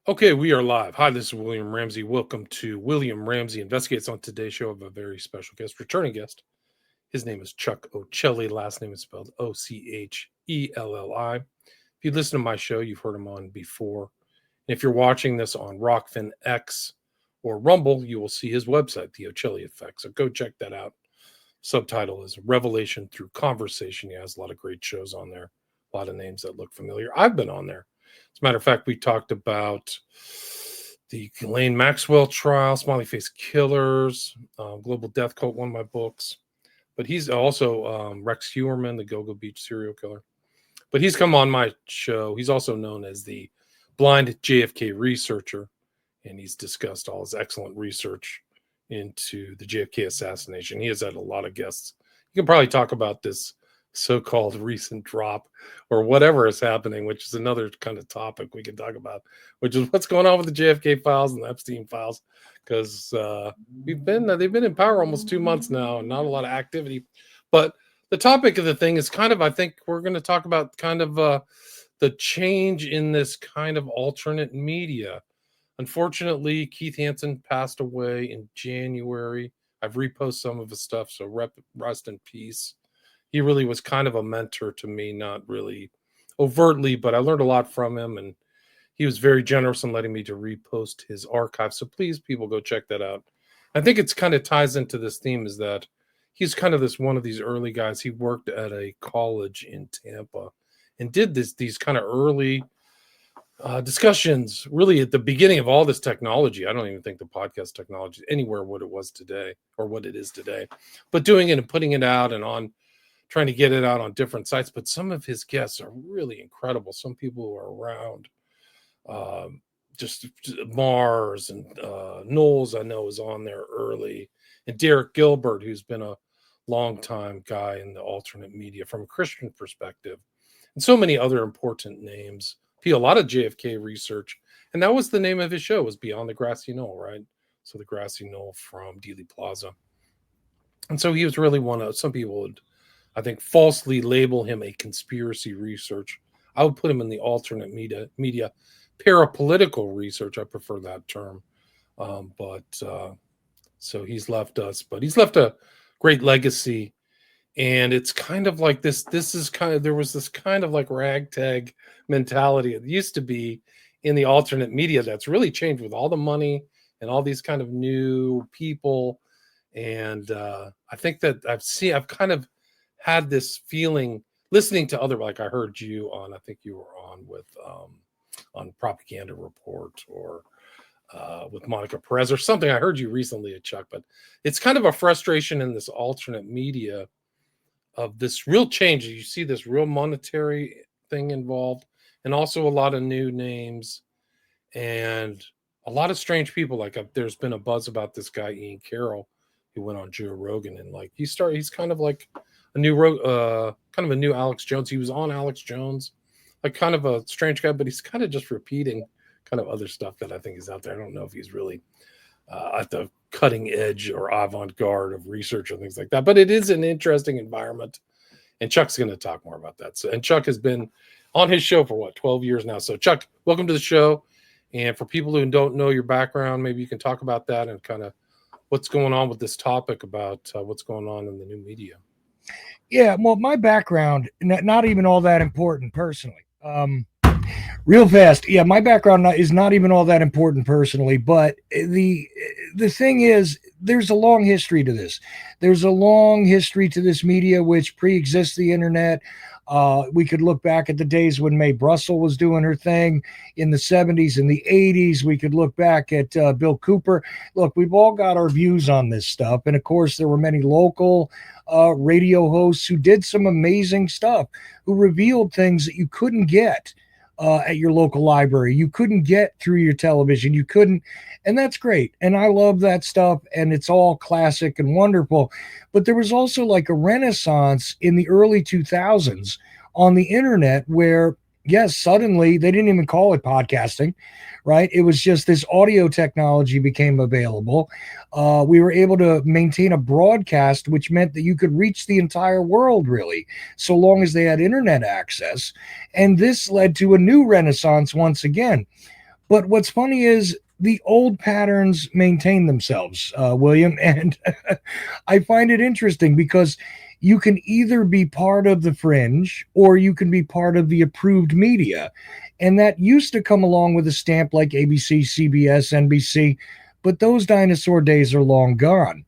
Okay, we are live. Hi, this is William Ramsey. Welcome to William Ramsey Investigates. On today's show, of a very special guest, returning guest. His name is Chuck Ochelli. Last name is spelled Ochelli. If you listen to my show, you've heard him on before. And if you're watching this on Rockfin X or Rumble, you will see his website, The Ochelli Effect. So go check that out. Subtitle is Revelation Through Conversation. He has a lot of great shows on there, a lot of names that look familiar. I've been on there. As a matter of fact, we talked about the Ghislaine Maxwell trial, Smiley Face Killers, Global Death Cult, one of my books. But he's also Rex Heuermann, the Go-Go Beach serial killer. But he's come on my show. He's also known as the blind JFK researcher, and he's discussed all his excellent research into the JFK assassination. He has had a lot of guests. You can probably talk about this so-called recent drop or whatever is happening, which is another kind of topic we can talk about, which is what's going on with the JFK files and the Epstein files, because they've been in power almost 2 months now and not a lot of activity. But the topic of the thing is kind of, I think we're going to talk about kind of the change in this kind of alternate media. Unfortunately, Keith Hansen passed away in January. I've reposted some of his stuff, so rest in peace. He really was kind of a mentor to me, not really overtly, but I learned a lot from him, and he was very generous in letting me to repost his archive. So please, people, go check that out. I think it's kind of ties into this theme, is that he's kind of one of these early guys. He worked at a college in Tampa and did these kind of early discussions, really at the beginning of all this technology. I don't even think the podcast technology is anywhere what it was today or what it is today, but doing it and putting it out and on, trying to get it out on different sites. But some of his guests are really incredible. Some people who are around, just Mars and Knowles, I know, is on there early, and Derek Gilbert, who's been a longtime guy in the alternate media from a Christian perspective, and so many other important names. A lot of JFK research, and that was the name of his show, was Beyond the Grassy Knoll, right? So the Grassy Knoll from Dealey Plaza. And so he was really one of, some people would, I think, falsely label him a conspiracy research. I would put him in the alternate media parapolitical research. I prefer that term. So he's left us, but he's left a great legacy. And it's kind of like this is kind of, there was this kind of like ragtag mentality. It used to be in the alternate media that's really changed with all the money and all these kind of new people. And I think that I've kind of had this feeling listening to other, like I heard you on, I think you were on with on Propaganda Report or with Monica Perez or something. I heard you recently at Chuck, but it's kind of a frustration in this alternate media of this real change. You see this real monetary thing involved, and also a lot of new names and a lot of strange people. Like there's been a buzz about this guy Ian Carroll, who went on Joe Rogan, and like he's kind of like a new kind of a new Alex Jones. He was on Alex Jones, like kind of a strange guy, but he's kind of just repeating kind of other stuff that I think is out there. I don't know if he's really at the cutting edge or avant-garde of research or things like that, but it is an interesting environment, and Chuck's going to talk more about that. So, and Chuck has been on his show for 12 years now. So Chuck, welcome to the show. And for people who don't know your background, maybe you can talk about that and kind of what's going on with this topic about what's going on in the new media. Yeah, well, my background, not even all that important personally. Real fast, yeah, my background is not even all that important personally, but the thing is, there's a long history to this. There's a long history to this media which pre-exists the internet. We could look back at the days when Mae Brussell was doing her thing in the 70s and the 80s. We could look back at Bill Cooper. Look, we've all got our views on this stuff. And of course, there were many local radio hosts who did some amazing stuff, who revealed things that you couldn't get at your local library. You couldn't get through your television. You couldn't. And that's great. And I love that stuff. And it's all classic and wonderful. But there was also like a renaissance in the early 2000s on the internet where, yes, suddenly they didn't even call it podcasting, right? It was just this audio technology became available. We were able to maintain a broadcast, which meant that you could reach the entire world, really, so long as they had internet access. And this led to a new renaissance once again. But what's funny is the old patterns maintain themselves, William. And I find it interesting because you can either be part of the fringe or you can be part of the approved media. And that used to come along with a stamp like ABC, CBS, NBC, but those dinosaur days are long gone.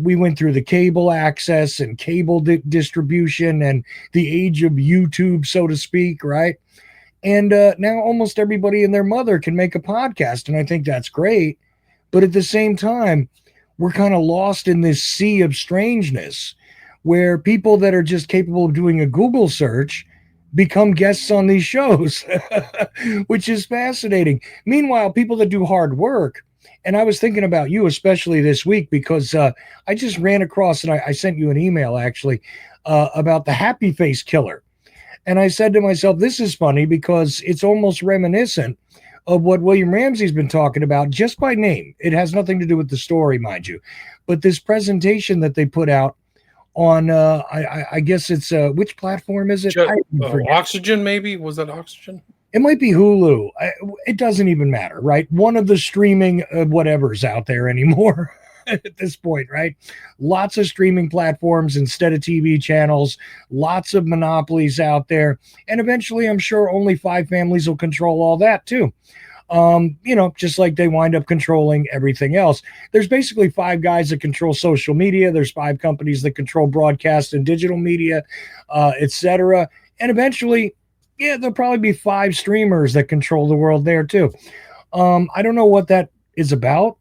We went through the cable access and cable distribution and the age of YouTube, so to speak, right? And now almost everybody and their mother can make a podcast. And I think that's great. But at the same time, we're kind of lost in this sea of strangeness where people that are just capable of doing a Google search become guests on these shows, which is fascinating. Meanwhile, people that do hard work, and I was thinking about you, especially this week, because I just ran across, and I sent you an email actually about the happy face killer. And I said to myself, this is funny because it's almost reminiscent of what William Ramsey's been talking about just by name. It has nothing to do with the story, mind you. But this presentation that they put out on, I guess it's, which platform is it? Oxygen, maybe? Was that Oxygen? It might be Hulu. It doesn't even matter, right? One of the streaming whatever's out there anymore. At this point, right? Lots of streaming platforms instead of TV channels, lots of monopolies out there. And eventually, I'm sure only 5 families will control all that too. Just like they wind up controlling everything else. There's basically 5 guys that control social media. There's 5 companies that control broadcast and digital media, etc. And eventually, there'll probably be 5 streamers that control the world there too. I don't know what that is about.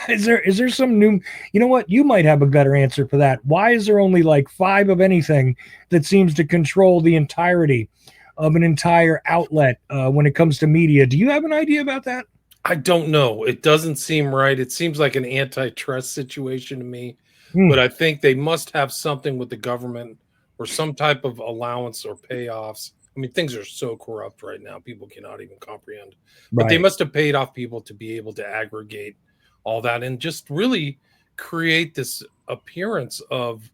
Is there some new, you know what? You might have a better answer for that. Why is there only like 5 of anything that seems to control the entirety of an entire outlet when it comes to media? Do you have an idea about that? I don't know. It doesn't seem right. It seems like an antitrust situation to me, but I think they must have something with the government or some type of allowance or payoffs. I mean, things are so corrupt right now. People cannot even comprehend, but they must have paid off people to be able to aggregate all that and just really create this appearance of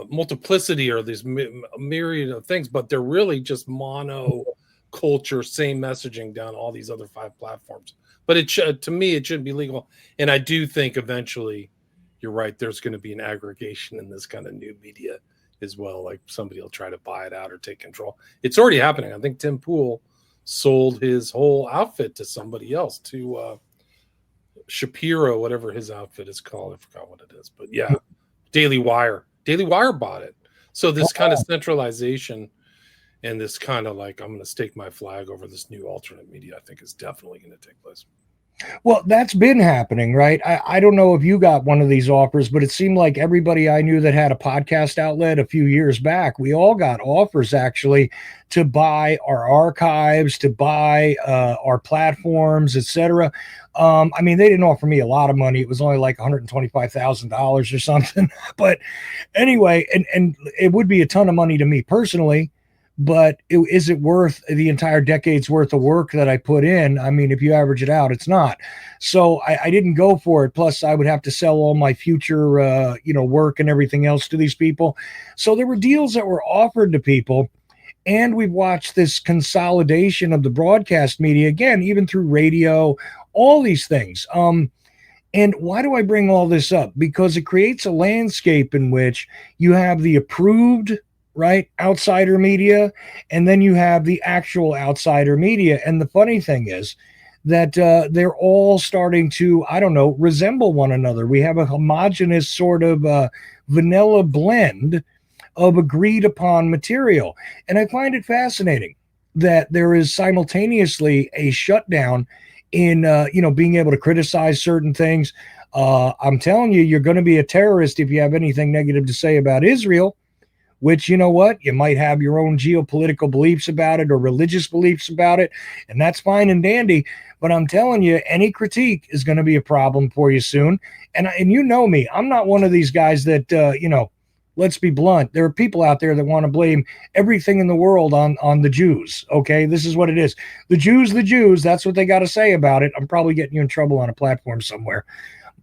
multiplicity or this myriad of things, but they're really just mono culture, same messaging down all these other 5 platforms. But it should, to me, it shouldn't be legal. And I do think eventually, you're right, there's going to be an aggregation in this kind of new media as well. Like somebody will try to buy it out or take control. It's already happening. I think Tim Pool sold his whole outfit to somebody else, to Shapiro, whatever his outfit is called. I forgot what it is, but yeah, Daily Wire bought it. So this kind of centralization and this kind of like, I'm going to stake my flag over this new alternate media, I think is definitely going to take place. Well, that's been happening, right? I don't know if you got one of these offers, but it seemed like everybody I knew that had a podcast outlet a few years back, we all got offers actually to buy our archives, to buy our platforms, etc. I mean, they didn't offer me a lot of money. It was only like $125,000 or something. But anyway, and it would be a ton of money to me personally. But is it worth the entire decade's worth of work that I put in? I mean, if you average it out, it's not. So I didn't go for it. Plus, I would have to sell all my future, work and everything else to these people. So there were deals that were offered to people. And we've watched this consolidation of the broadcast media, again, even through radio, all these things. And why do I bring all this up? Because it creates a landscape in which you have the approved, right, outsider media, and then you have the actual outsider media. And the funny thing is that they're all starting to, I don't know, resemble one another. We have a homogenous sort of vanilla blend of agreed upon material. And I find it fascinating that there is simultaneously a shutdown in, being able to criticize certain things. I'm telling you, you're going to be a terrorist if you have anything negative to say about Israel. Which, you know what, you might have your own geopolitical beliefs about it or religious beliefs about it, and that's fine and dandy. But I'm telling you, any critique is going to be a problem for you soon. And you know me, I'm not one of these guys that, let's be blunt. There are people out there that want to blame everything in the world on the Jews. Okay, this is what it is. The Jews, that's what they got to say about it. I'm probably getting you in trouble on a platform somewhere.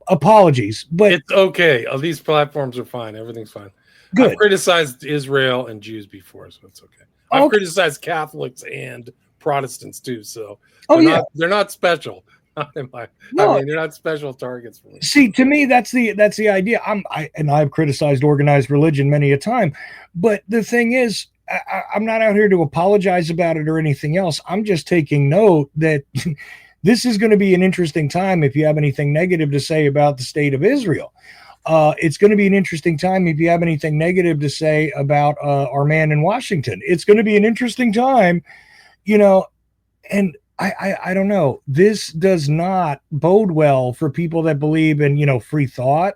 Apologies, but it's okay. These platforms are fine. Everything's fine. Good. I've criticized Israel and Jews before, so it's okay. I've criticized Catholics and Protestants too. So Oh yeah. they're not special. I No, mean, they're not special targets for me. see, to me, that's the idea. I've criticized organized religion many a time, but the thing is, I'm not out here to apologize about it or anything else. I'm just taking note that this is going to be an interesting time if you have anything negative to say about the state of Israel. It's going to be an interesting time if you have anything negative to say about our man in Washington. It's going to be an interesting time, you know, and I don't know. This does not bode well for people that believe in, free thought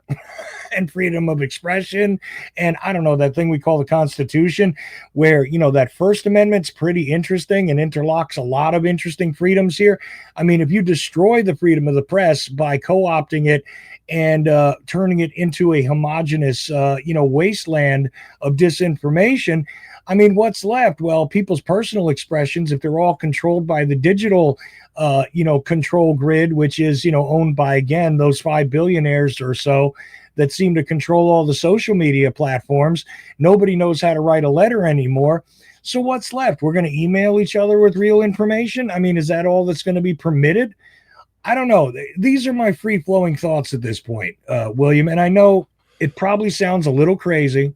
and freedom of expression. And I don't know, that thing we call the Constitution, where, that First Amendment's pretty interesting and interlocks a lot of interesting freedoms here. I mean, if you destroy the freedom of the press by co-opting it and turning it into a homogenous, wasteland of disinformation, I mean, what's left? Well, people's personal expressions, if they're all controlled by the digital, control grid, which is, owned by, again, those 5 billionaires or so that seem to control all the social media platforms. Nobody knows how to write a letter anymore. So what's left? We're going to email each other with real information? I mean, is that all that's going to be permitted? I don't know. These are my free-flowing thoughts at this point, William. And I know it probably sounds a little crazy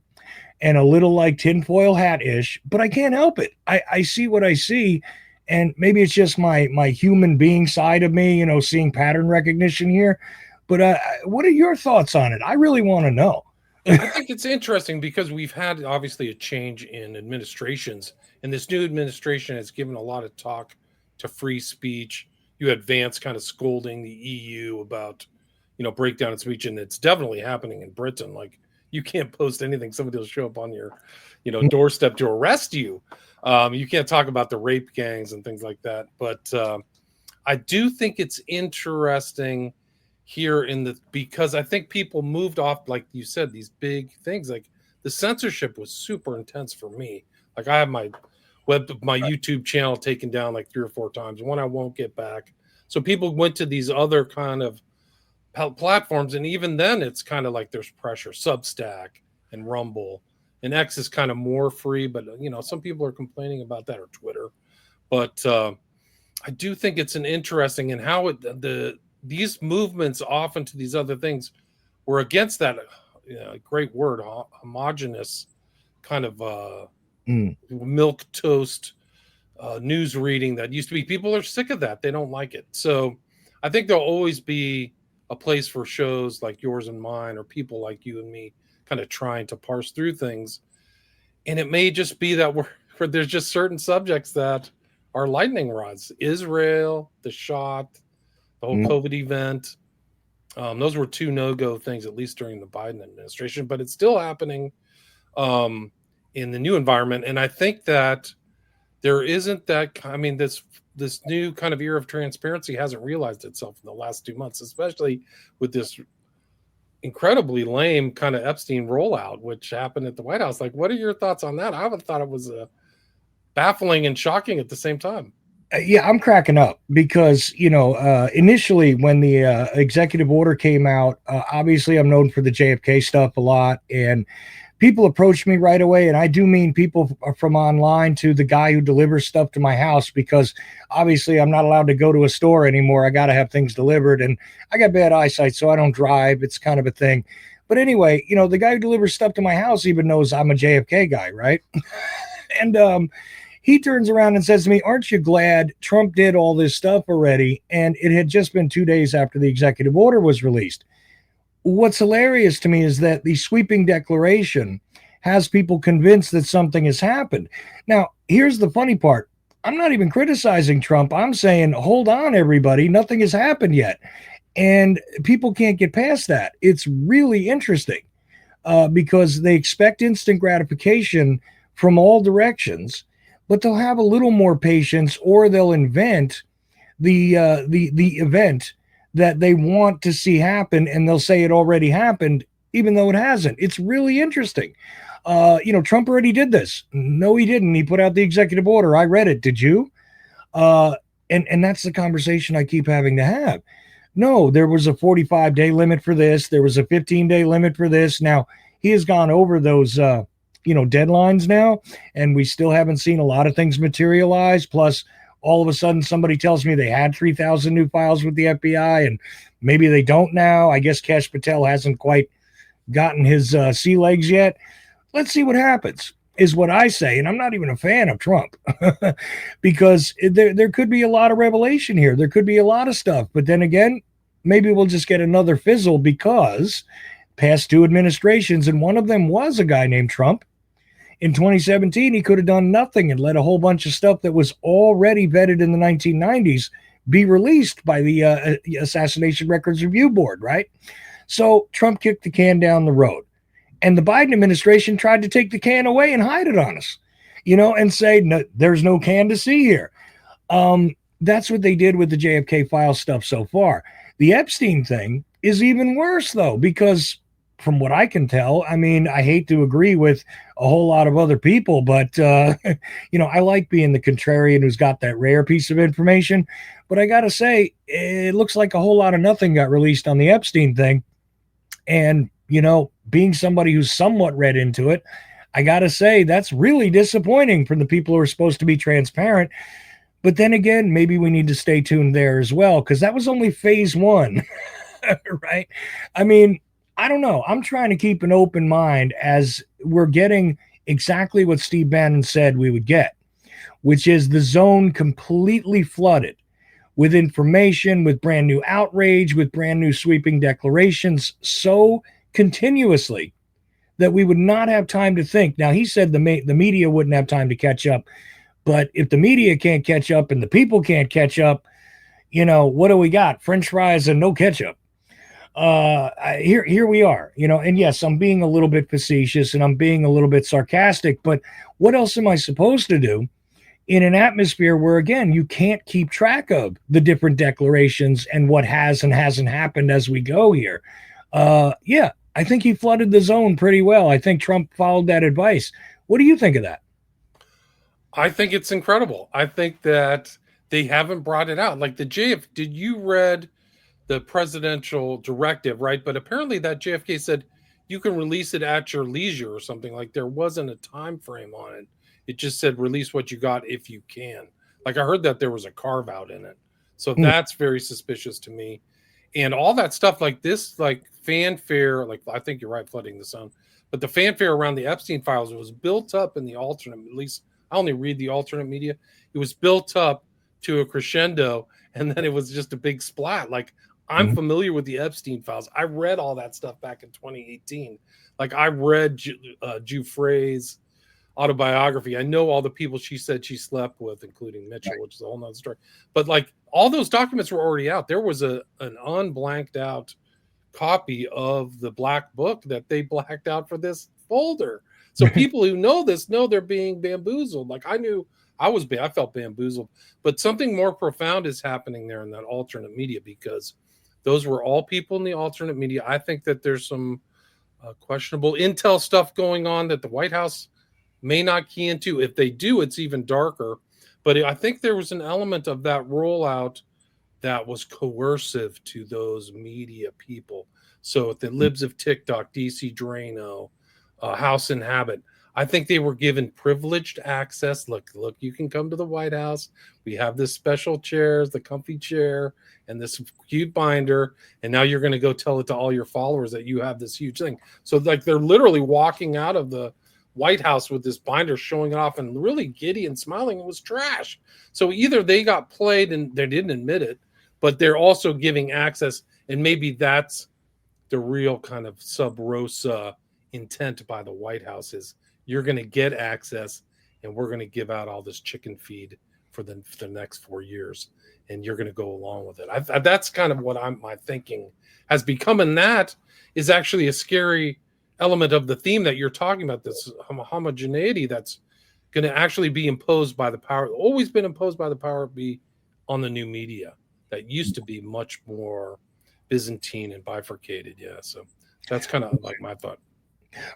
and a little like tinfoil hat-ish, but I can't help it. I see what I see, and maybe it's just my human being side of me, seeing pattern recognition here. But what are your thoughts on it? I really want to know. I think it's interesting because we've had obviously a change in administrations, and this new administration has given a lot of talk to free speech. You had Vance kind of scolding the EU about, breakdown of speech, and it's definitely happening in Britain. Like, you can't post anything. Somebody will show up on your, doorstep to arrest you. You can't talk about the rape gangs and things like that. But I do think it's interesting here because I think people moved off, like you said, these big things. Like the censorship was super intense for me. Like I have my YouTube channel taken down like 3 or 4 times, one I won't get back. So people went to these other kind of platforms, and even then it's kind of like there's pressure. Substack and Rumble, and X is kind of more free, but some people are complaining about that, or Twitter. But I do think it's an interesting in how these movements often to these other things were against that great word, homogenous kind of milk toast news reading that used to be. People are sick of that. They don't like it. So I think there'll always be a place for shows like yours and mine, or people like you and me kind of trying to parse through things. And it may just be that there's just certain subjects that are lightning rods. Israel, the shot, the whole COVID event. Those were 2 no-go things, at least during the Biden administration, but it's still happening in the new environment. And I think that there isn't that, I mean, this new kind of era of transparency hasn't realized itself in the last 2 months, especially with this incredibly lame kind of Epstein rollout, which happened at the White House. Like, what are your thoughts on that? I would thought it was baffling and shocking at the same time. Yeah, I'm cracking up because, initially when the executive order came out, obviously I'm known for the JFK stuff a lot, and people approached me right away. And I do mean people from online to the guy who delivers stuff to my house, because obviously I'm not allowed to go to a store anymore. I got to have things delivered, and I got bad eyesight, so I don't drive. It's kind of a thing. But anyway, the guy who delivers stuff to my house even knows I'm a JFK guy, right? And he turns around and says to me, "Aren't you glad Trump did all this stuff already?" And it had just been 2 days after the executive order was released. What's hilarious to me is that the sweeping declaration has people convinced that something has happened. Now, here's the funny part. I'm not even criticizing Trump. I'm saying, hold on, everybody. Nothing has happened yet. And people can't get past that. It's really interesting because they expect instant gratification from all directions, but they'll have a little more patience, or they'll invent the event that they want to see happen, and they'll say it already happened, even though it hasn't. It's really interesting. Trump already did this. No, he didn't. He put out the executive order. I read it. Did you? And that's the conversation I keep having to have. No, there was a 45-day limit for this. There was a 15-day limit for this. Now, he has gone over those, deadlines now, and we still haven't seen a lot of things materialize. Plus, all of a sudden somebody tells me they had 3,000 new files with the FBI and maybe they don't now. I guess Kash Patel hasn't quite gotten his sea legs yet. Let's see what happens, is what I say. And I'm not even a fan of Trump because there could be a lot of revelation here. There could be a lot of stuff. But then again, maybe we'll just get another fizzle because past two administrations, and one of them was a guy named Trump. In 2017, he could have done nothing and let a whole bunch of stuff that was already vetted in the 1990s be released by the Assassination Records Review Board, right? So Trump kicked the can down the road. And the Biden administration tried to take the can away and hide it on us, and say, no, there's no can to see here. That's what they did with the JFK file stuff so far. The Epstein thing is even worse, though, because from what I can tell, I mean, I hate to agree with a whole lot of other people, but, I like being the contrarian who's got that rare piece of information. But I got to say, it looks like a whole lot of nothing got released on the Epstein thing. And, being somebody who's somewhat read into it, I got to say that's really disappointing from the people who are supposed to be transparent. But then again, maybe we need to stay tuned there as well, because that was only phase one, right? I mean, I don't know. I'm trying to keep an open mind as we're getting exactly what Steve Bannon said we would get, which is the zone completely flooded with information, with brand new outrage, with brand new sweeping declarations so continuously that we would not have time to think. Now, he said the media wouldn't have time to catch up. But if the media can't catch up and the people can't catch up, what do we got? French fries and no ketchup. Here we are, and yes, I'm being a little bit facetious and I'm being a little bit sarcastic, but what else am I supposed to do in an atmosphere where, again, you can't keep track of the different declarations and what has and hasn't happened as we go here? Yeah, I think he flooded the zone pretty well. I think Trump followed that advice. What do you think of that? I think it's incredible. I think that they haven't brought it out. Like did you read the presidential directive, right? But apparently that JFK said you can release it at your leisure or something. Like there wasn't a time frame on it. It just said release what you got if you can. Like I heard that there was a carve out in it. So that's very suspicious to me. And all that stuff like this, like fanfare, like I think you're right, flooding the zone. But the fanfare around the Epstein files was built up in the alternate, at least I only read the alternate media. It was built up to a crescendo and then it was just a big splat. Like I'm familiar with the Epstein files. I read all that stuff back in 2018. Like I read Giuffre's autobiography. I know all the people she said she slept with, including Mitchell, which is a whole nother story. But like all those documents were already out. There was an unblanked out copy of the black book that they blacked out for this folder. So people who know this know they're being bamboozled. Like I knew I felt bamboozled, but something more profound is happening there in that alternate media because those were all people in the alternate media. I think that there's some questionable intel stuff going on that the White House may not key into. If they do, it's even darker. But I think there was an element of that rollout that was coercive to those media people. So the libs of TikTok, DC Drano, House and Habit, I think they were given privileged access. Look, you can come to the White House. We have this special chairs, the comfy chair, and this cute binder. And now you're going to go tell it to all your followers that you have this huge thing. So like they're literally walking out of the White House with this binder showing it off and really giddy and smiling. It was trash. So either they got played and they didn't admit it, but they're also giving access. And maybe that's the real kind of sub rosa intent by the White House is you're going to get access and we're going to give out all this chicken feed for the next 4 years. And you're going to go along with it. That's kind of what my thinking has become. And that is actually a scary element of the theme that you're talking about, this homogeneity that's going to actually be imposed by the power, always been imposed by the power be on the new media that used to be much more Byzantine and bifurcated. Yeah. So that's kind of like my thought.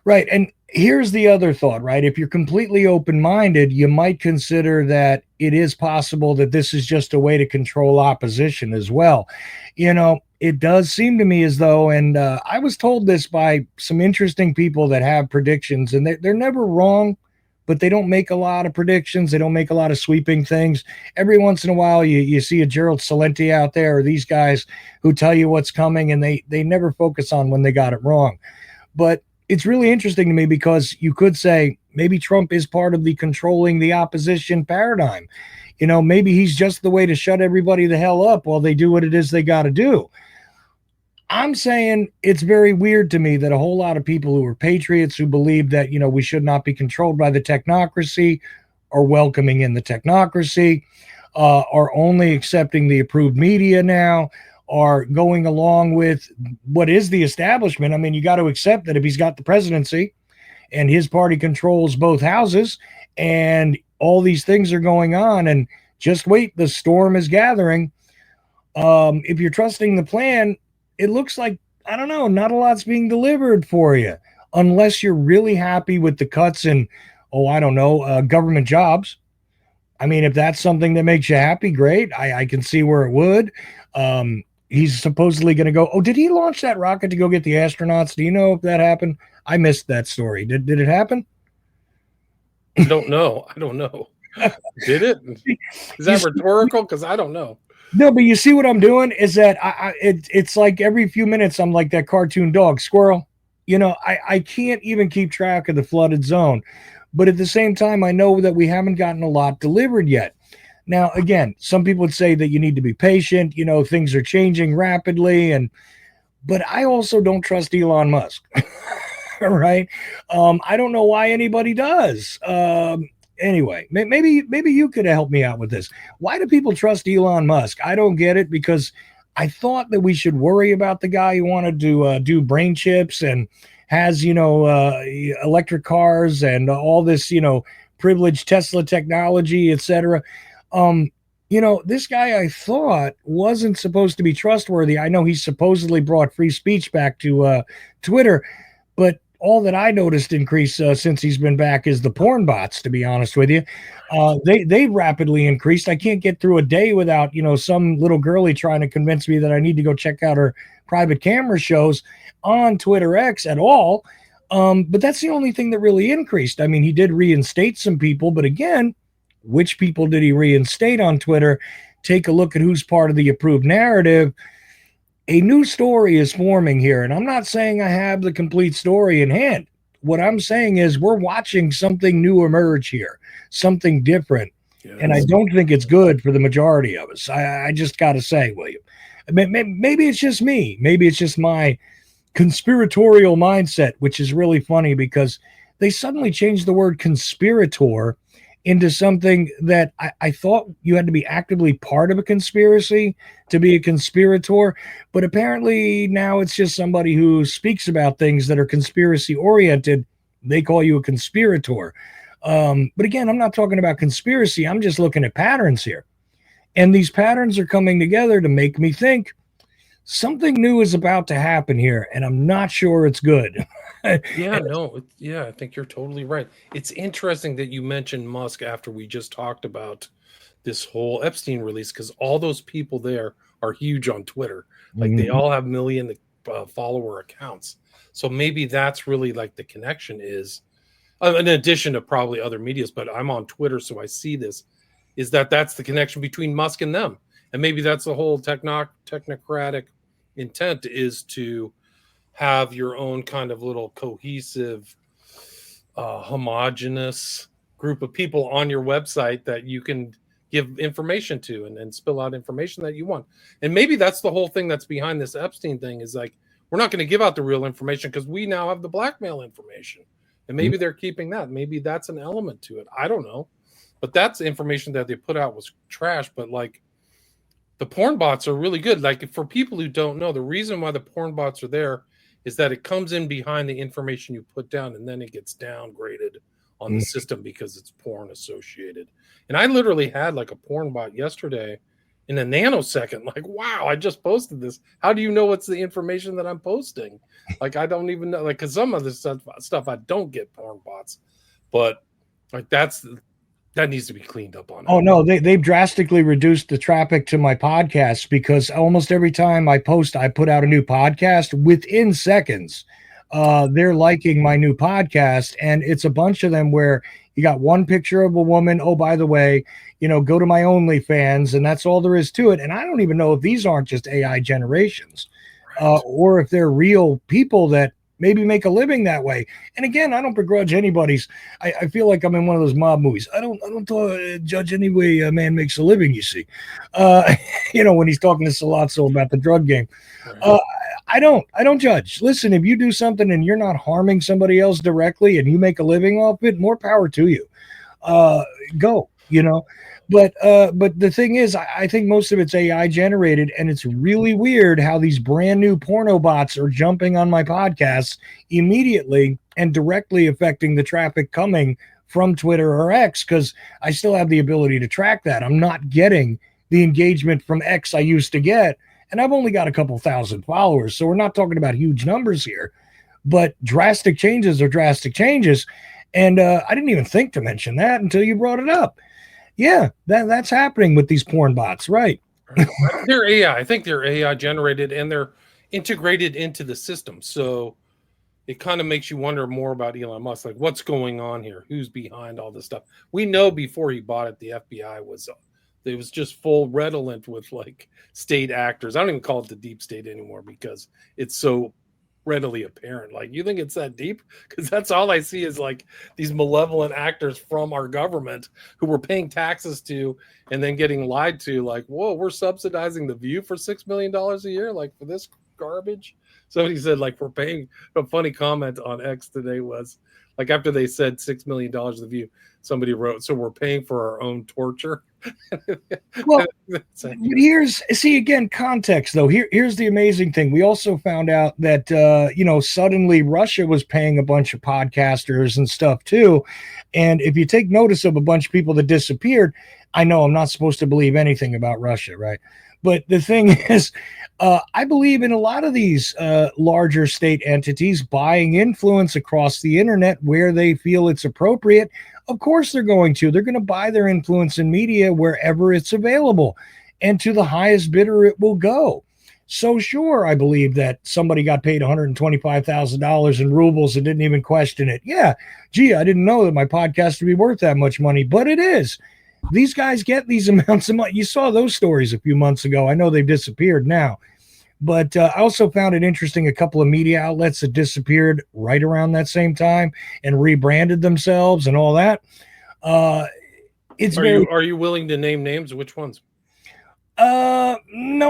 Right. And here's the other thought, right? If you're completely open-minded, you might consider that it is possible that this is just a way to control opposition as well. It does seem to me as though, and I was told this by some interesting people that have predictions, and they're never wrong, but they don't make a lot of predictions. They don't make a lot of sweeping things. Every once in a while, you see a Gerald Celente out there, or these guys who tell you what's coming, and they never focus on when they got it wrong. But it's really interesting to me because you could say maybe Trump is part of the controlling the opposition paradigm. Maybe he's just the way to shut everybody the hell up while they do what it is they got to do. I'm saying it's very weird to me that a whole lot of people who are patriots, who believe that, we should not be controlled by the technocracy, are welcoming in the technocracy, are only accepting the approved media now, are going along with what is the establishment. I mean, you got to accept that if he's got the presidency and his party controls both houses and all these things are going on, and just wait, the storm is gathering. If you're trusting the plan, it looks like, I don't know, not a lot's being delivered for you, unless you're really happy with the cuts in, government jobs. I mean, if that's something that makes you happy, great. I can see where it would. He's supposedly going to go. Oh, did he launch that rocket to go get the astronauts? Do you know if that happened? I missed that story. Did it happen? I don't know. Did it? Is that rhetorical? Because I don't know. No, but you see what I'm doing is that it's like every few minutes I'm like that cartoon dog, Squirrel. I can't even keep track of the flooded zone. But at the same time, I know that we haven't gotten a lot delivered yet. Now, again, some people would say that you need to be patient. Things are changing rapidly. But I also don't trust Elon Musk. Right? I don't know why anybody does. Anyway, maybe you could help me out with this. Why do people trust Elon Musk? I don't get it, because I thought that we should worry about the guy who wanted to do brain chips and has, electric cars and all this, privileged Tesla technology, etc. This guy, I thought, wasn't supposed to be trustworthy. I know he supposedly brought free speech back to Twitter, but all that I noticed increase since he's been back is the porn bots, to be honest with you. They rapidly increased. I can't get through a day without, some little girlie trying to convince me that I need to go check out her private camera shows on Twitter X at all. But that's the only thing that really increased. I mean, he did reinstate some people, but again, which people did he reinstate on Twitter? Take a look at who's part of the approved narrative. A new story is forming here, and I'm not saying I have the complete story in hand. What I'm saying is we're watching something new emerge here, something different, and I don't think it's good for the majority of us. I just got to say, William, maybe it's just me. Maybe it's just my conspiratorial mindset, which is really funny because they suddenly changed the word conspirator into something that I thought you had to be actively part of a conspiracy to be a conspirator. But apparently now it's just somebody who speaks about things that are conspiracy oriented. They call you a conspirator. But again, I'm not talking about conspiracy. I'm just looking at patterns here. And these patterns are coming together to make me think something new is about to happen here. And I'm not sure it's good. I think you're totally right. It's interesting that you mentioned Musk after we just talked about this whole Epstein release, because all those people there are huge on Twitter. Like they all have million follower accounts. So maybe that's really like the connection is, in addition to probably other medias, but I'm on Twitter, so I see this, is that's the connection between Musk and them. And maybe that's the whole technocratic intent, is to have your own kind of little cohesive, homogenous group of people on your website that you can give information to and spill out information that you want. And maybe that's the whole thing that's behind this Epstein thing, is like, we're not going to give out the real information because we now have the blackmail information. And maybe they're keeping that. Maybe that's an element to it. I don't know. But that's information that they put out was trash. But like, the porn bots are really good. Like, for people who don't know, the reason why the porn bots are there is that it comes in behind the information you put down, and then it gets downgraded on the system because it's porn associated. And I literally had like a porn bot yesterday in a nanosecond. Like, wow, I just posted this. How do you know what's the information that I'm posting? Like, I don't even know. Like, because some of the stuff I don't get porn bots, but like that needs to be cleaned up on. Oh, no, they've drastically reduced the traffic to my podcast, because almost every time I post, I put out a new podcast within seconds. They're liking my new podcast, and it's a bunch of them where You got one picture of a woman. Oh, by the way, go to my OnlyFans, and that's all there is to it. And I don't even know if these aren't just AI generations, or if they're real people that maybe make a living that way. And again, I don't begrudge anybody's. I feel like I'm in one of those mob movies. I don't judge any way a man makes a living. You see, when he's talking to Salazzo about the drug game. Right. I don't judge. Listen, if you do something and you're not harming somebody else directly and you make a living off it, more power to you. Go. But the thing is, I think most of it's AI generated, and it's really weird how these brand new porno bots are jumping on my podcasts immediately and directly affecting the traffic coming from Twitter or X, because I still have the ability to track that. I'm not getting the engagement from X I used to get, and I've only got a couple thousand followers, so we're not talking about huge numbers here, but drastic changes are drastic changes. And I didn't even think to mention that until you brought it up. Yeah, that's happening with these porn bots, right? They're AI. I think they're AI generated, and they're integrated into the system. So it kind of makes you wonder more about Elon Musk. Like, what's going on here? Who's behind all this stuff? We know before he bought it, the FBI was just full redolent with like state actors. I don't even call it the deep state anymore because it's so readily apparent. Like, you think it's that deep? Because that's all I see is like these malevolent actors from our government who we're paying taxes to and then getting lied to. Like, whoa, we're subsidizing The View for $6 million a year, like for this garbage. Somebody said, like, we're paying. A funny comment on X today was like, after they said $6 million The View, somebody wrote, so we're paying for our own torture. Well, see again, context though. Here's the amazing thing. We also found out that suddenly Russia was paying a bunch of podcasters and stuff too. And if you take notice of a bunch of people that disappeared, I know I'm not supposed to believe anything about Russia, right? But the thing is, I believe in a lot of these larger state entities buying influence across the internet where they feel it's appropriate. Of course they're going to. They're going to buy their influence in media wherever it's available, and to the highest bidder it will go. So sure, I believe that somebody got paid $125,000 in rubles and didn't even question it. Yeah, gee, I didn't know that my podcast would be worth that much money, but it is. These guys get these amounts of money. You saw those stories a few months ago. I know they've disappeared now. But I also found it interesting, a couple of media outlets that disappeared right around that same time and rebranded themselves and all that. Are you willing to name names? Which ones? No,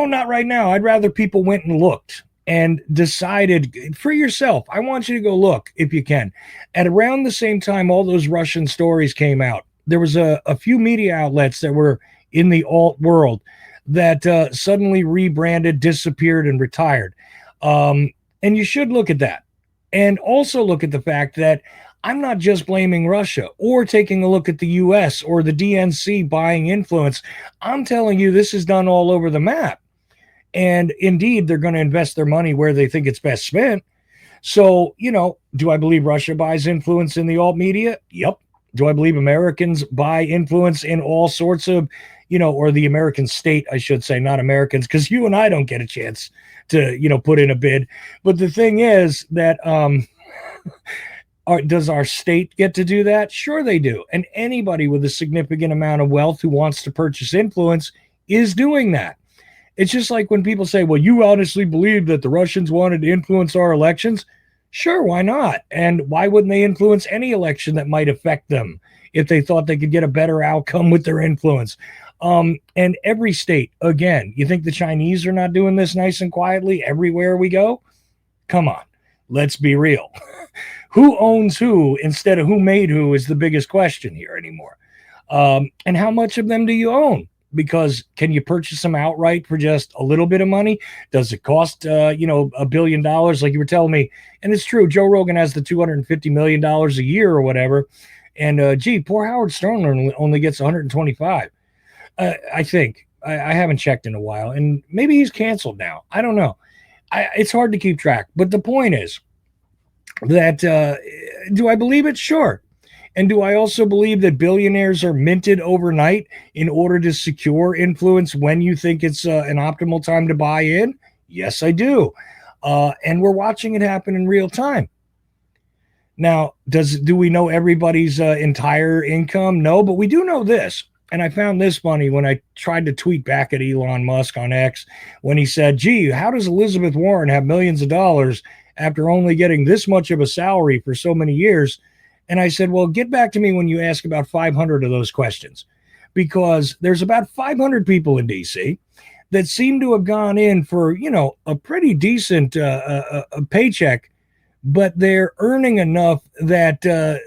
not right now. I'd rather people went and looked and decided for yourself. I want you to go look if you can. At around the same time all those Russian stories came out, there was a few media outlets that were in the alt world that suddenly rebranded, disappeared, and retired. And you should look at that. And also look at the fact that I'm not just blaming Russia or taking a look at the US or the DNC buying influence. I'm telling you, this is done all over the map. And indeed, they're going to invest their money where they think it's best spent. So, do I believe Russia buys influence in the alt media? Yep. Do I believe Americans buy influence in all sorts of, or the American state, I should say, not Americans, because you and I don't get a chance to, put in a bid. But the thing is that does our state get to do that? Sure they do. And anybody with a significant amount of wealth who wants to purchase influence is doing that. It's just like when people say, well, you honestly believe that the Russians wanted to influence our elections? Sure, why not? And why wouldn't they influence any election that might affect them if they thought they could get a better outcome with their influence? And every state, again, you think the Chinese are not doing this nice and quietly everywhere we go? Come on, let's be real. Who owns who instead of who made who is the biggest question here anymore. And how much of them do you own? Because can you purchase them outright for just a little bit of money? Does it cost, $1 billion like you were telling me? And it's true. Joe Rogan has the $250 million a year or whatever. And poor Howard Stern only gets 125. I think. I haven't checked in a while. And maybe he's canceled now. I don't know. It's hard to keep track. But the point is that do I believe it? Sure. And do I also believe that billionaires are minted overnight in order to secure influence when you think it's an optimal time to buy in? Yes, I do. And we're watching it happen in real time. Now, do we know everybody's entire income? No, but we do know this. And I found this funny when I tried to tweet back at Elon Musk on X when he said, "Gee, how does Elizabeth Warren have millions of dollars after only getting this much of a salary for so many years?" And I said, "Well, get back to me when you ask about 500 of those questions, because there's about 500 people in DC that seem to have gone in for, a pretty decent paycheck, but they're earning enough that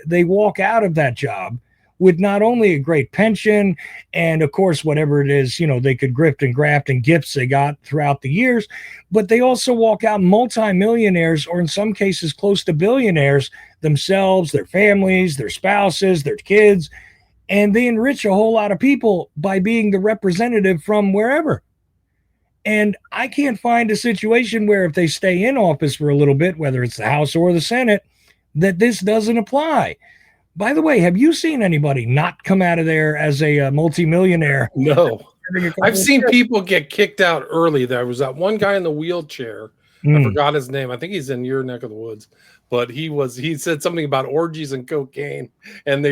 they walk out of that job with not only a great pension and, of course, whatever it is, they could grift and graft and gifts they got throughout the years, but they also walk out multimillionaires, or in some cases close to billionaires themselves, their families, their spouses, their kids, and they enrich a whole lot of people by being the representative from wherever. And I can't find a situation where if they stay in office for a little bit, whether it's the House or the Senate, that this doesn't apply. By the way, have you seen anybody not come out of there as a multimillionaire? No. I've seen people get kicked out early. There was that one guy in the wheelchair. I forgot his name. I think he's in your neck of the woods. But he said something about orgies and cocaine, and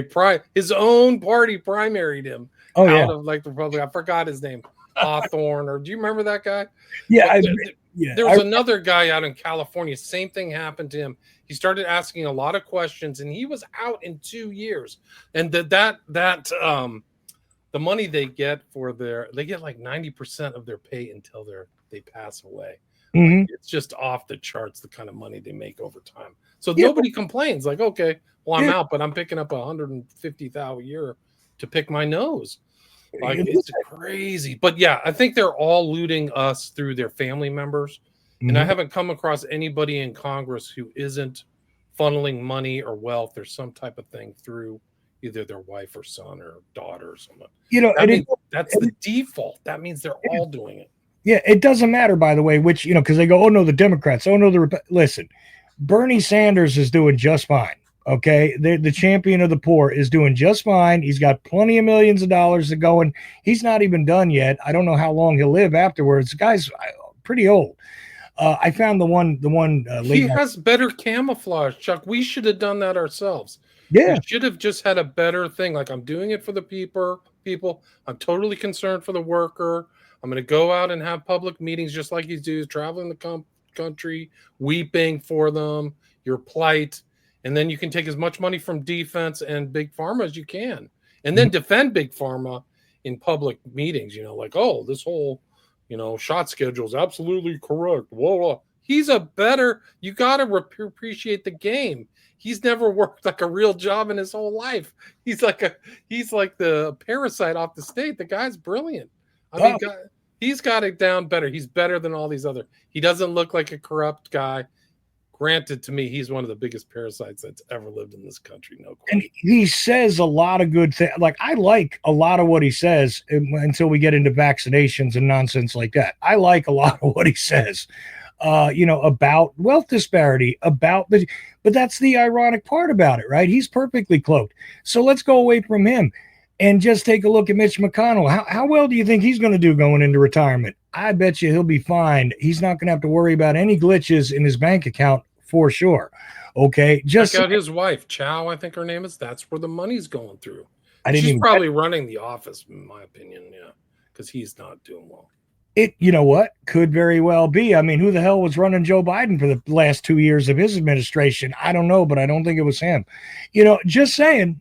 his own party primaried him out of like the Republic. I forgot his name. Hawthorne, or do you remember that guy? Yeah, there was another guy out in California. Same thing happened to him. He started asking a lot of questions, and he was out in 2 years. And the money they get they get like 90% of their pay until they pass away. Mm-hmm. Like, it's just off the charts the kind of money they make over time. So nobody complains. Like, okay, well, I'm out, but I'm picking up $150,000 a year to pick my nose. Like, it's crazy. But yeah, I think they're all looting us through their family members. Mm-hmm. And I haven't come across anybody in Congress who isn't funneling money or wealth or some type of thing through either their wife or son or daughter or something. That's the default. That means they're all doing it. Yeah, it doesn't matter, by the way, which, because they go, oh, no, the Democrats. Oh, no, listen, Bernie Sanders is doing just fine. Okay, the champion of the poor is doing just fine. He's got plenty of millions of dollars to go, and he's not even done yet. I don't know how long he'll live afterwards. The guy's pretty old. I found the one. He has better camouflage, Chuck. We should have done that ourselves. Yeah, we should have just had a better thing. Like, I'm doing it for the people. I'm totally concerned for the worker. I'm going to go out and have public meetings just like you do, traveling the country, weeping for them, your plight. And then you can take as much money from defense and big pharma as you can, and then defend big pharma in public meetings. Like, oh, this whole, shot schedule is absolutely correct. Whoa. He's you got to appreciate the game. He's never worked like a real job in his whole life. He's like the parasite off the state. The guy's brilliant. He's got it down better. He's better than all these other. He doesn't look like a corrupt guy. Granted, to me, he's one of the biggest parasites that's ever lived in this country. No question. And he says a lot of good things. Like, I like a lot of what he says until we get into vaccinations and nonsense like that. I like a lot of what he says, about wealth disparity, but that's the ironic part about it, right? He's perfectly cloaked. So let's go away from him and just take a look at Mitch McConnell. How well do you think he's going to do going into retirement? I bet you he'll be fine. He's not going to have to worry about any glitches in his bank account for sure. Okay. Just check out his wife, Chow, I think her name is. That's where the money's going through. She's probably running the office, in my opinion. Yeah. Because he's not doing well. You know what? Could very well be. I mean, who the hell was running Joe Biden for the last 2 years of his administration? I don't know, but I don't think it was him. Just saying,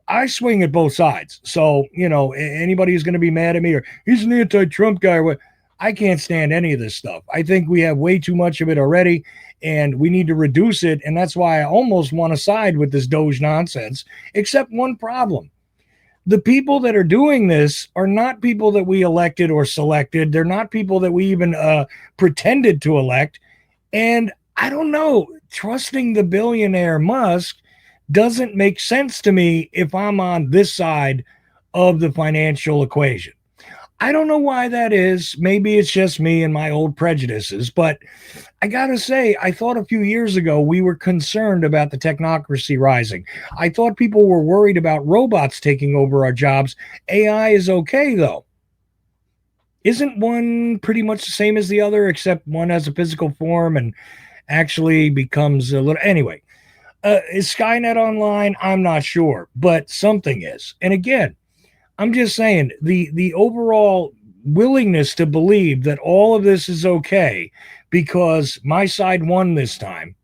I swing at both sides. So, anybody who's going to be mad at me or he's an anti-Trump guy or what, I can't stand any of this stuff. I think we have way too much of it already, and we need to reduce it. And that's why I almost want to side with this Doge nonsense, except one problem. The people that are doing this are not people that we elected or selected. They're not people that we even pretended to elect. And I don't know, trusting the billionaire Musk doesn't make sense to me if I'm on this side of the financial equation. I don't know why that is. Maybe it's just me and my old prejudices, but I got to say, I thought a few years ago we were concerned about the technocracy rising. I thought people were worried about robots taking over our jobs. AI is okay, though. Isn't one pretty much the same as the other, except one has a physical form and actually becomes a little... Anyway, Is Skynet online? I'm not sure, but something is. And again, I'm just saying the overall willingness to believe that all of this is okay because my side won this time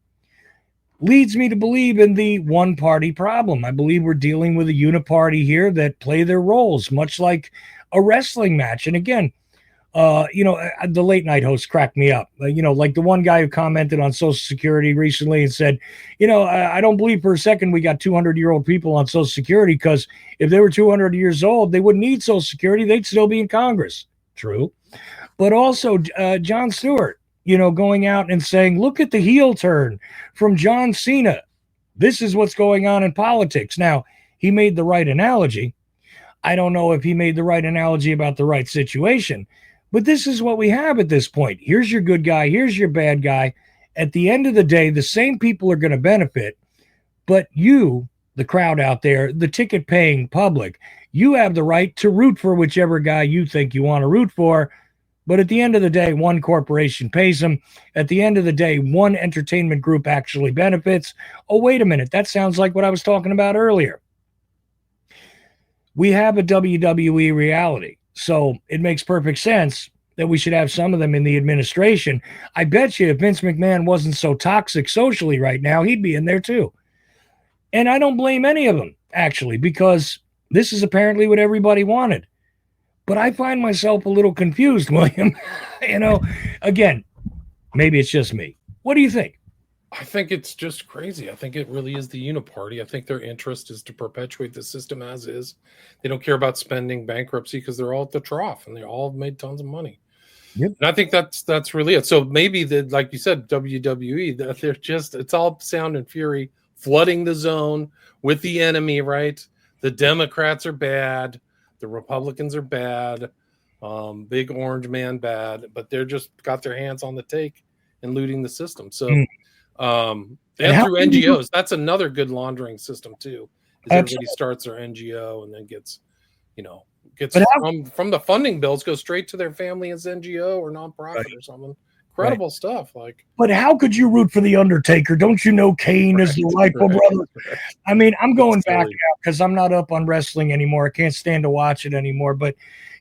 leads me to believe in the one party problem. I believe we're dealing with a uniparty here that play their roles, much like a wrestling match. And again, the late night host cracked me up. Like the one guy who commented on Social Security recently and said, I don't believe for a second we got 200-year-old people on Social Security because if they were 200 years old, they wouldn't need Social Security. They'd still be in Congress. True. But also Jon Stewart, going out and saying, look at the heel turn from John Cena. This is what's going on in politics. Now, he made the right analogy. I don't know if he made the right analogy about the right situation. But this is what we have at this point. Here's your good guy. Here's your bad guy. At the end of the day, the same people are going to benefit. But you, the crowd out there, the ticket paying public, you have the right to root for whichever guy you think you want to root for. But at the end of the day, one corporation pays them. At the end of the day, one entertainment group actually benefits. Oh, wait a minute. That sounds like what I was talking about earlier. We have a WWE reality. So it makes perfect sense that we should have some of them in the administration. I bet you if Vince McMahon wasn't so toxic socially right now, he'd be in there too. And I don't blame any of them, actually, because this is apparently what everybody wanted. But I find myself a little confused, William. Again, maybe it's just me. What do you think? I think it's just crazy. I think it really is the uniparty. I think their interest is to perpetuate the system as is. They don't care about spending bankruptcy because they're all at the trough and they all made tons of money. Yep. And I think that's really it. So maybe like you said, WWE, they're just, it's all sound and fury, flooding the zone with the enemy, right? The Democrats are bad. The Republicans are bad. Big orange man bad, but they're just got their hands on the take and looting the system. So, and through NGOs, that's another good laundering system too. Is everybody starts their NGO and then gets from the funding bills go straight to their family as NGO or nonprofit or something. Incredible stuff. But how could you root for the Undertaker? Don't you know Kane is the rightful brother? I mean, I'm going back out because I'm not up on wrestling anymore. I can't stand to watch it anymore. But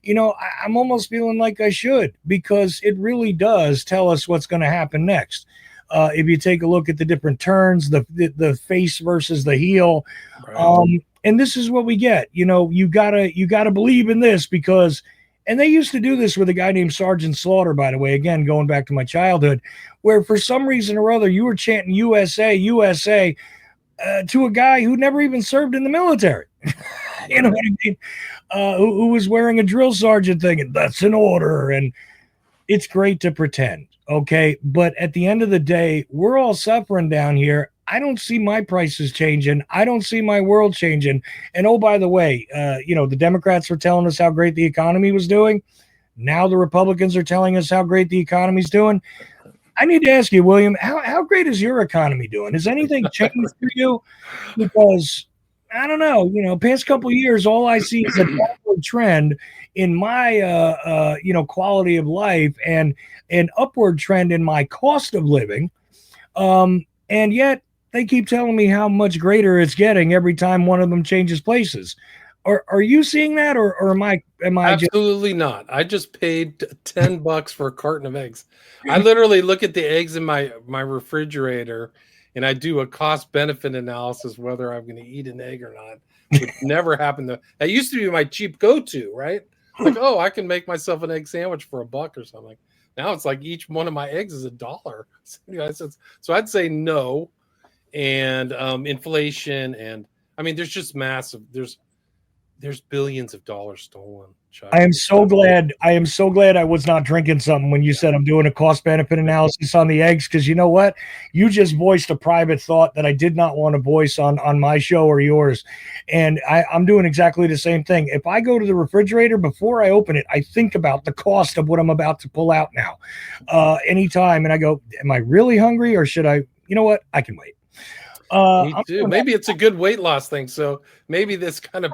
I'm almost feeling like I should because it really does tell us what's going to happen next. If you take a look at the different turns, the face versus the heel, and this is what we get. You gotta believe in this because, and they used to do this with a guy named Sergeant Slaughter, by the way. Again, going back to my childhood, where for some reason or other you were chanting USA, USA to a guy who never even served in the military. You know what I mean? Who was wearing a drill sergeant thing, and that's an order, and it's great to pretend. Okay, but at the end of the day, we're all suffering down here. I don't see my prices changing. I don't see my world changing. And oh, by the way, the Democrats were telling us how great the economy was doing. Now the Republicans are telling us how great the economy's doing. I need to ask you, William, how great is your economy doing? Has anything changed for you? Because I don't know, past couple of years, all I see is a downward trend in my, quality of life and an upward trend in my cost of living. And yet they keep telling me how much greater it's getting every time one of them changes places. Are you seeing that or am I absolutely not? I just paid $10 for a carton of eggs. I literally look at the eggs in my refrigerator and I do a cost benefit analysis whether I'm going to eat an egg or not. Which never happened. That used to be my cheap go-to, right? Like, oh, I can make myself an egg sandwich for $1 or something. Now it's like each one of my eggs is $1. So I'd say no. And inflation, and I mean, there's just massive. There's billions of dollars stolen. I am so glad I was not drinking something when you said I'm doing a cost benefit analysis on the eggs, because you know what? You just voiced a private thought that I did not want to voice on my show or yours. And I'm doing exactly the same thing. If I go to the refrigerator before I open it, I think about the cost of what I'm about to pull out now. Anytime. And I go, am I really hungry or should I, you know what? I can wait. Me too. Maybe it's a good weight loss thing. So maybe this kind of,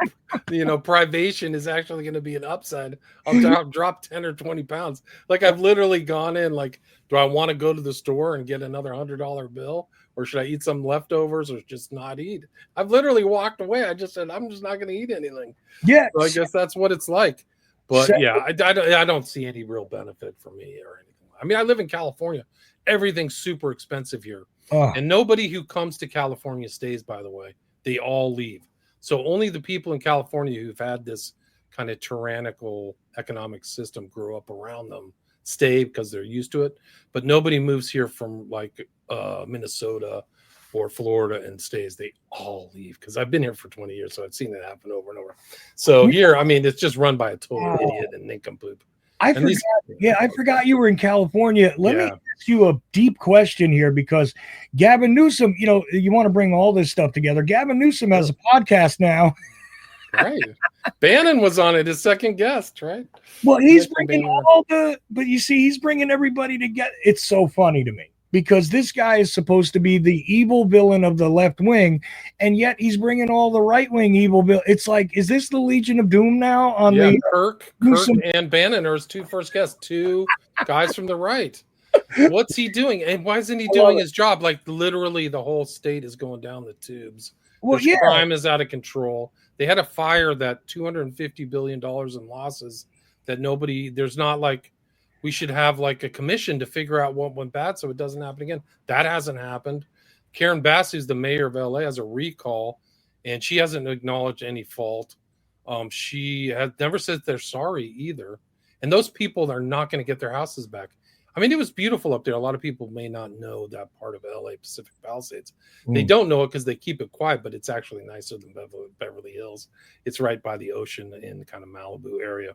privation is actually going to be an upside. I'll drop 10 or 20 pounds. Like I've literally gone in like, do I want to go to the store and get another $100 bill, or should I eat some leftovers or just not eat? I've literally walked away. I just said, I'm just not going to eat anything. Yeah. So I guess that's what it's like. But yeah, I don't see any real benefit for me or anything. I mean, I live in California. Everything's super expensive here. And nobody who comes to California stays, by the way. They all leave. So only the people in California who've had this kind of tyrannical economic system grow up around them stay because they're used to it. But nobody moves here from like Minnesota or Florida and stays. They all leave because I've been here for 20 years. So I've seen it happen over and over. So here, I mean, it's just run by a total idiot and nincompoop. I forgot you were in California. Let me ask you a deep question here, because Gavin Newsom, you want to bring all this stuff together. Gavin Newsom has a podcast now. Right. Bannon was on it, his second guest, right? Well, he's bringing but you see, he's bringing everybody together. It's so funny to me, because this guy is supposed to be the evil villain of the left wing, and yet he's bringing all the right wing evil villain. It's like, is this the Legion of Doom now? Kirk and Bannon are his two first guests, two guys from the right. What's he doing? And why isn't he doing his job? Like literally the whole state is going down the tubes. Crime is out of control. They had a fire that $250 billion in losses that there's not like, we should have like a commission to figure out what went bad so it doesn't happen again. That hasn't happened. Karen Bass, who's the mayor of LA, has a recall, and she hasn't acknowledged any fault. She has never said they're sorry either. And those people are not going to get their houses back. I mean, it was beautiful up there. A lot of people may not know that part of LA, Pacific Palisades. They don't know it because they keep it quiet, but it's actually nicer than Beverly Hills. It's right by the ocean in the kind of Malibu area.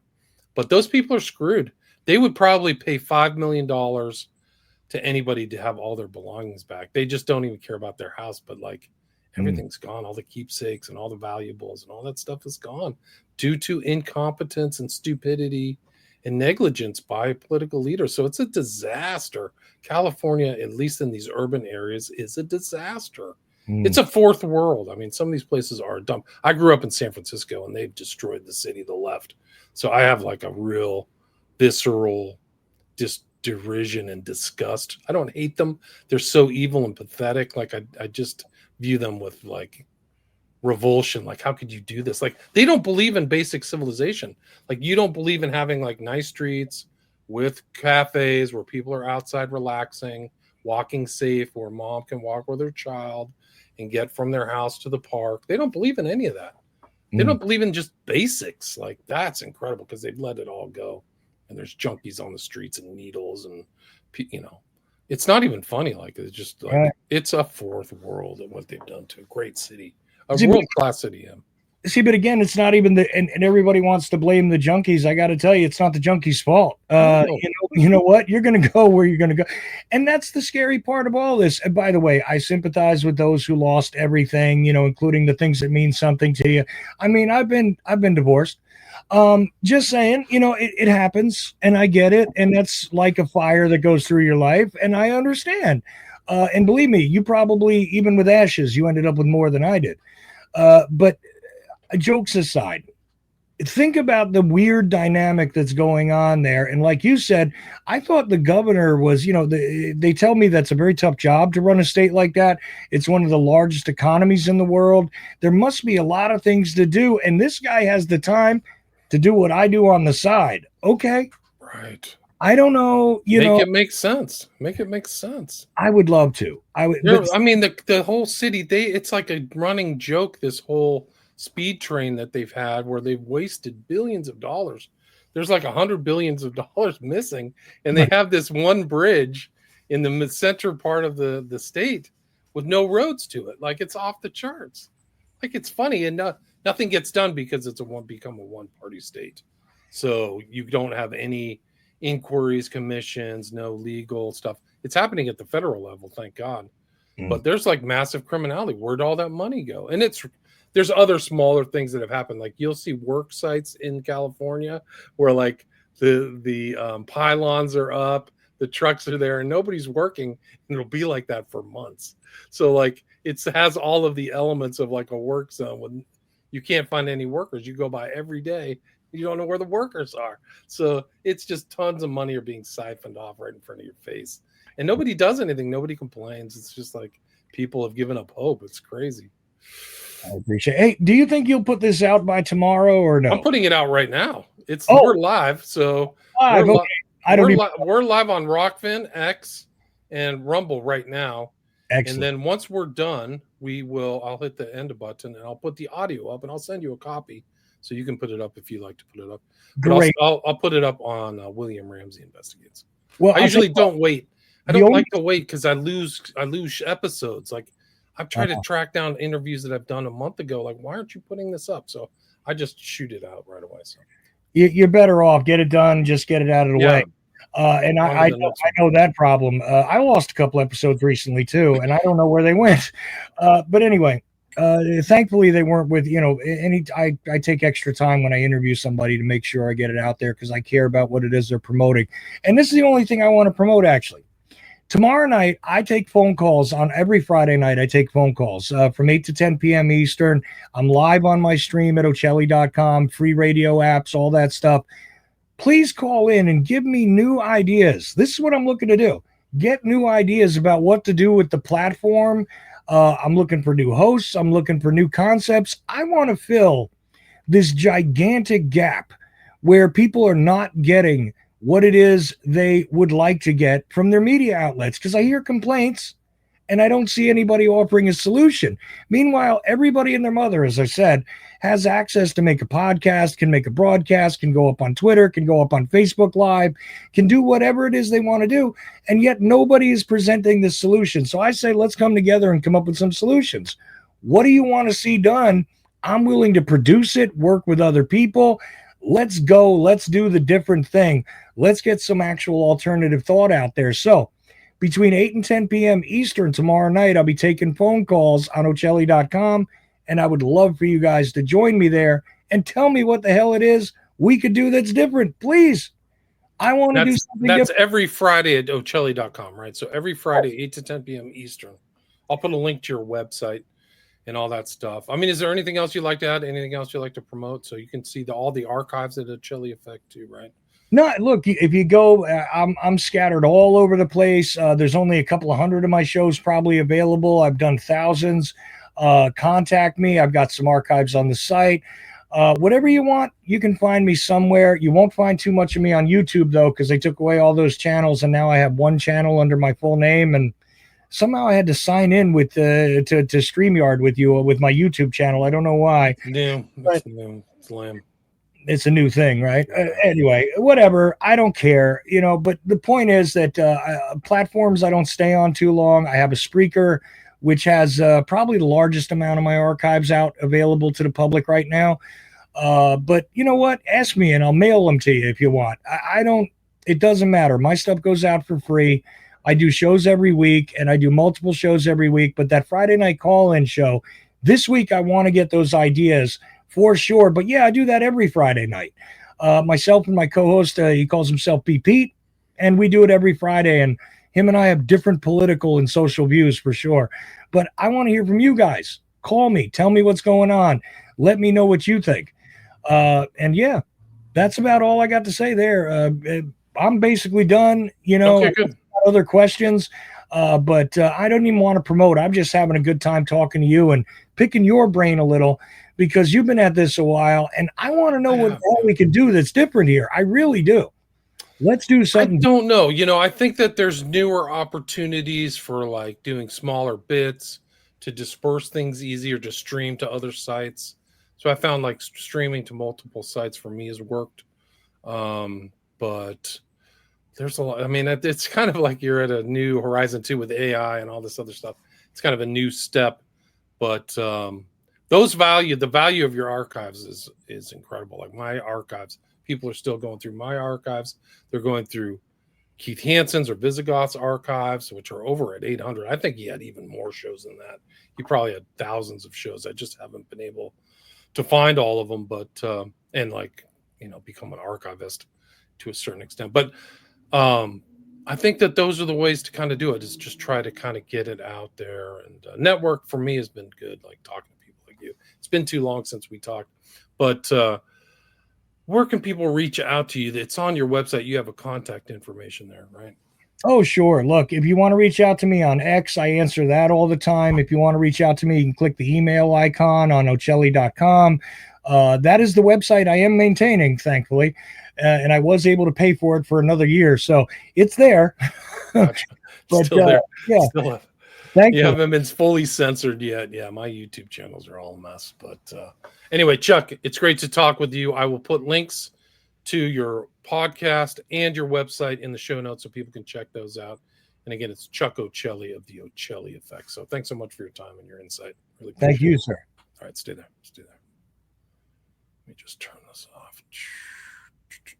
But those people are screwed. They would probably pay $5 million to anybody to have all their belongings back. They just don't even care about their house, but like everything's gone. All the keepsakes and all the valuables and all that stuff is gone due to incompetence and stupidity and negligence by political leaders. So it's a disaster. California, at least in these urban areas, is a disaster. It's a fourth world. I mean, some of these places are dumb. I grew up in San Francisco and they've destroyed the city, the left. So I have like a real visceral derision and disgust. I don't hate them. They're so evil and pathetic. Like I just view them with like revulsion. Like, how could you do this? Like, they don't believe in basic civilization. Like, you don't believe in having like nice streets with cafes where people are outside relaxing, walking safe, where mom can walk with her child and get from their house to the park. They don't believe in any of that. They don't believe in just basics. Like, that's incredible because they've let it all go. And there's junkies on the streets and needles and, it's not even funny. Like, it's just like, it's a fourth world and what they've done to a great city. A world-class city. See, but again, it's not even and everybody wants to blame the junkies. I got to tell you, it's not the junkies' fault. You know what? You're going to go where you're going to go. And that's the scary part of all this. And by the way, I sympathize with those who lost everything, including the things that mean something to you. I mean, I've been divorced. Just saying, it happens and I get it. And that's like a fire that goes through your life. And I understand. And believe me, you probably, even with ashes, you ended up with more than I did. But jokes aside, think about the weird dynamic that's going on there. And like you said, I thought the governor was, they tell me that's a very tough job to run a state like that. It's one of the largest economies in the world. There must be a lot of things to do. And this guy has the time to do what I do on the side. Okay. Right. I don't know. Make it make sense. Make it make sense. I would love to. I mean, the whole city, it's like a running joke, this whole speed train that they've had where they've wasted billions of dollars. There's like $100 billion missing. And they have this one bridge in the center part of the state with no roads to it. Like, it's off the charts. Like, it's funny. And nothing gets done because it's become a one-party state. So you don't have any inquiries, commissions, no legal stuff. It's happening at the federal level, thank God. But there's like massive criminality. Where'd all that money go? And there's other smaller things that have happened. Like, you'll see work sites in California where like the pylons are up, the trucks are there and nobody's working, and it'll be like that for months. So like it has all of the elements of like a work zone when you can't find any workers. You go by every day, you don't know where the workers are. So it's just tons of money are being siphoned off right in front of your face. And nobody does anything. Nobody complains. It's just like people have given up hope. It's crazy. I appreciate it. Hey, do you think you'll put this out by tomorrow or no? I'm putting it out right now. We're live. So live. Okay. we're live on Rockfin, X, and Rumble right now. Excellent. And then once we're done, I'll hit the end button and I'll put the audio up and I'll send you a copy so you can put it up if you like to put it up. Great. I'll put it up on William Ramsey Investigates. Well, I usually don't wait. I don't like to wait because I lose episodes. Like I've tried to track down interviews that I've done a month ago. Like, why aren't you putting this up? So I just shoot it out right away. So you're better off. Get it done. Just get it out of the way. And I know that problem. I lost a couple episodes recently too, and I don't know where they went. But anyway, thankfully they weren't with, I take extra time when I interview somebody to make sure I get it out there because I care about what it is they're promoting. And this is the only thing I want to promote, actually. Tomorrow night, I take phone calls on every Friday night. I take phone calls from 8 to 10 p.m. Eastern. I'm live on my stream at Ochelli.com, free radio apps, all that stuff. Please call in and give me new ideas. This is what I'm looking to do. Get new ideas about what to do with the platform. I'm looking for new hosts. I'm looking for new concepts. I want to fill this gigantic gap where people are not getting what it is they would like to get from their media outlets, because I hear complaints and I don't see anybody offering a solution. Meanwhile, everybody and their mother, as I said, has access to make a podcast, can make a broadcast, can go up on Twitter, can go up on Facebook Live, can do whatever it is they want to do, and yet nobody is presenting the solution. So I say, let's come together and come up with some solutions. What do you want to see done? I'm willing to produce it, work with other people. Let's go. Let's do the different thing. Let's get some actual alternative thought out there. So between 8 and 10 p.m. Eastern tomorrow night, I'll be taking phone calls on Ochelli.com, and I would love for you guys to join me there and tell me what the hell it is we could do that's different. Please. I want to do something That's different. Every Friday at Ochelli.com, right? So every Friday, 8 to 10 p.m. Eastern. I'll put a link to your website and all that stuff. I mean, is there anything else you'd like to add? Anything else you'd like to promote? So you can see all the archives at Ochelli Effect too, right? No, look, if you go, I'm scattered all over the place. There's only a couple of hundred of my shows probably available. I've done thousands. Contact me. I've got some archives on the site. Whatever you want, you can find me somewhere. You won't find too much of me on YouTube, though, because they took away all those channels, and now I have one channel under my full name, and somehow I had to sign in with to StreamYard with you with my YouTube channel. I don't know why. No, it's new. It's lame. It's a new thing, right? Anyway, whatever. I don't care, but the point is that platforms I don't stay on too long. I have a Spreaker, which has probably the largest amount of my archives out available to the public right now. But you know what? Ask me and I'll mail them to you if you want. It doesn't matter. My stuff goes out for free. I do shows every week and I do multiple shows every week. But that Friday night call-in show, this week I want to get those ideas for sure. But yeah, I do that every Friday night. Myself and my co-host, he calls himself B. Pete, and we do it every Friday. And him and I have different political and social views for sure. But I want to hear from you guys. Call me. Tell me what's going on. Let me know what you think. And yeah, that's about all I got to say there. I'm basically done. Okay, good. Other questions. But I don't even want to promote. I'm just having a good time talking to you and picking your brain a little, because you've been at this a while, and I want to know what all we can do that's different here. I really do. Let's do something. I don't know. I think that there's newer opportunities for like doing smaller bits to disperse things easier, to stream to other sites. So I found like streaming to multiple sites for me has worked. But there's a lot. I mean, it's kind of like you're at a new horizon too with AI and all this other stuff. It's kind of a new step, but the value of your archives is incredible. Like my archives, people are still going through my archives. They're going through Keith Hansen's or Visigoth's archives, which are over at 800. I think he had even more shows than that. He probably had thousands of shows. I just haven't been able to find all of them, but and become an archivist to a certain extent. But I think that those are the ways to kind of do it, is just try to kind of get it out there. And network for me has been good, like talking to people like you. It's been too long since we talked, but where can people reach out to you? It's on your website. You have a contact information there, right? Oh, sure. Look, if you want to reach out to me on X, I answer that all the time. If you want to reach out to me, you can click the email icon on Ochelli.com. That is the website I am maintaining, thankfully. And I was able to pay for it for another year. So it's there. Gotcha. But Still there. yeah, Still have. thank You you. haven't been fully censored yet. Yeah, my YouTube channels are all a mess. But anyway, Chuck, it's great to talk with you. I will put links to your podcast and your website in the show notes so people can check those out. And again, it's Chuck Ochelli of the Ochelli Effect. So thanks so much for your time and your insight. Really Thank you, sir. All right, stay there. Stay there. Let me just turn this off.